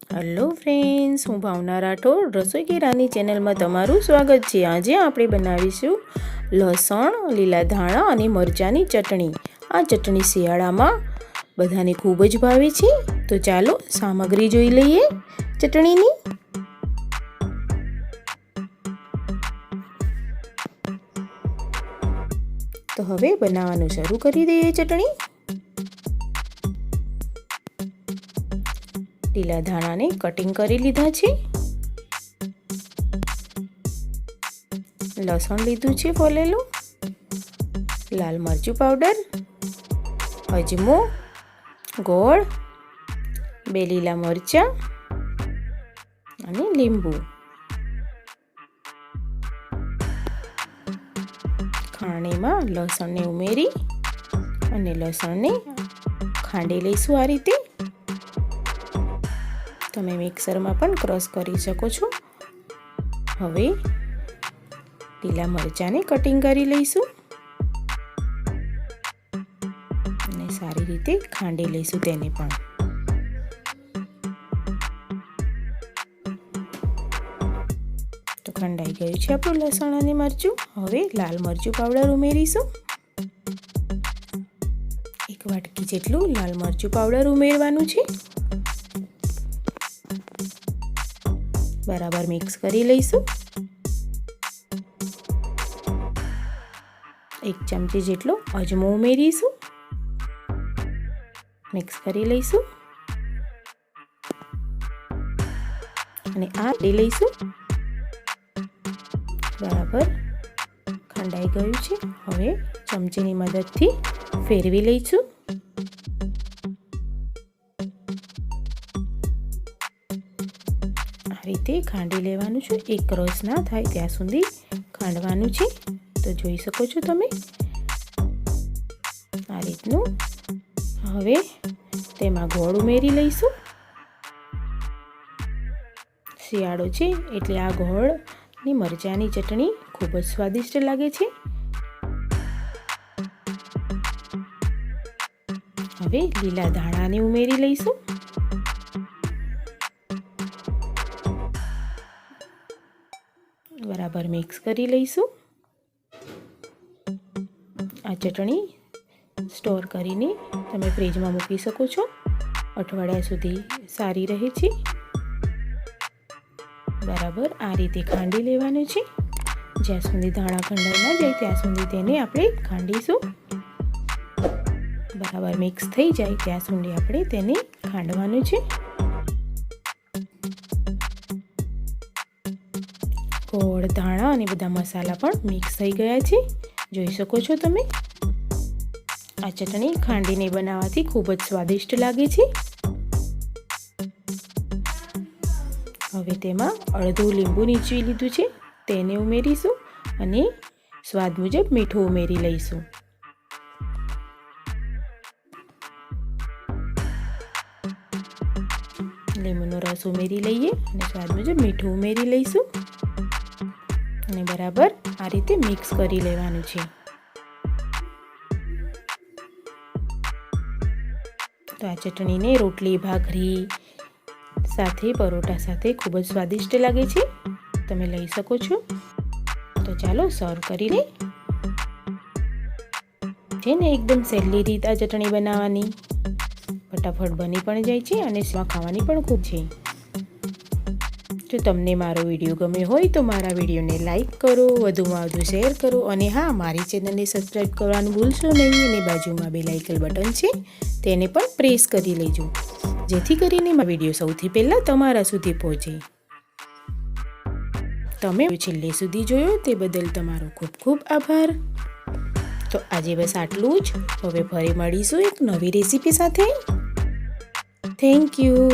Hello friends, હું ભાવના રાઠોડ રસોઈ કે રાની ચેનલમાં તમારું સ્વાગત છે। આજે આપણે બનાવીશું લસણ, લીલા ધાણા અને મરચાંની ચટણી। આ ચટણી શિયાળામાં બધાને ખૂબ જ ભાવે છે। તો ચાલો સામગ્રી જોઈ લઈએ ચટણીની। તો હવે બનાવવાનું શરૂ કરી દઈએ ચટણી। લીલા ધાણાને કટિંગ કરી લીધા છે। લસણ લીધું છે ફોલેલું, લાલ મરચું પાવડર, અજમો, ગોળ, 2 લીલા મરચાં અને લીંબુ। ખાણીમાં લસણને ઉમેરી અને લસણને ખાંડી લઈશું આ રીતે। તમે મિક્સરમાં પણ ક્રશ કરી શકો છો। હવે લીલા મરચાંને કટિંગ કરી લઈશું અને સારી રીતે ખાંડી લઈશું તેને પણ। તો ખંડાઈ ગયું છે આપણું લસણ અને મરચું। હવે લાલ મરચું પાવડર ઉમેરીશું। 1 વાટકી જેટલું લાલ મરચું પાવડર ઉમેરવાનું છે। બરાબર મિક્સ કરી લઈશું। 1 ચમચી જેટલો અજમો ઉમેરીશું, મિક્સ કરી લઈશું અને આ લઈ લઈશું। બરાબર ખંડાઈ ગયું છે। હવે ચમચીની મદદથી ફેરવી લઈશું। આ રીતે ખાંડી લેવાનું છે। એક રસ ના થાય ત્યાં સુધી ખાંડવાનું છે। તો જોઈ શકો છો તમે આ રીતનું। હવે તેમાં ગોળ ઉમેરી લઈશું। શિયાળો છે એટલે આ ગોળની મરચાંની ચટણી ખૂબ જ સ્વાદિષ્ટ લાગે છે। હવે લીલા ધાણાને ઉમેરી લઈશું। બરાબર મિક્સ કરી લઈશું। આ ચટણી સ્ટોર કરીને તમે ફ્રીજમાં મૂકી શકો છો। અઠવાડિયા સુધી સારી રહે છે। બરાબર આ રીતે ખાંડી લેવાનું છે। જ્યાં સુધી ધાણા ખંડાઈ ના જાય ત્યાં સુધી તેને આપણે ખાંડીશું। બરાબર મિક્સ થઈ જાય ત્યાં સુધી આપણે તેને ખાંડવાનું છે। ગોળ, ધાણા અને બધા મસાલા પણ મિક્સ થઈ ગયા છે, જોઈ શકો છો તમે। આ ચટણી ખાંડીને બનાવવાથી ખૂબ જ સ્વાદિષ્ટ લાગે છે। હવે તેમાં અડધું લીંબુ નીચવી લીધું છે તેને ઉમેરીશું અને સ્વાદ મુજબ મીઠું ઉમેરી લઈશું। લીંબુનો રસ ઉમેરી લઈએ અને સ્વાદ મુજબ મીઠું ઉમેરી લઈશું અને બરાબર આ રીતે મિક્સ કરી લેવાનું છે। તો આ ચટણીને રોટલી, ભાખરી સાથે, પરોઠા સાથે ખૂબ જ સ્વાદિષ્ટ લાગે છે। તમે લઈ શકો છો। તો ચાલો સર્વ કરી લઈએ। છે ને એકદમ સહેલી રીત આ ચટણી બનાવવાની, ફટાફટ બની પણ જાય છે અને ખાવાની પણ ખૂબ છે। જો તમને મારો વિડીયો ગમ્યો હોય તો મારા વિડીયોને લાઈક કરો, વધુમાં વધુ શેર કરો અને હા, મારી ચેનલને સબસ્ક્રાઈબ કરવાનું ભૂલશો નહીં અને બાજુમાં બેલ આઇકન બટન છે તેને પણ પ્રેસ કરી લેજો, જેથી કરીને મારા વિડીયો સૌથી પહેલાં તમારા સુધી પહોંચે। તમે છેલ્લે સુધી જોયો તે બદલ તમારો ખૂબ ખૂબ આભાર। તો આજે બસ આટલું જ। હવે ફરી મળીશું એક નવી રેસીપી સાથે। Thank you.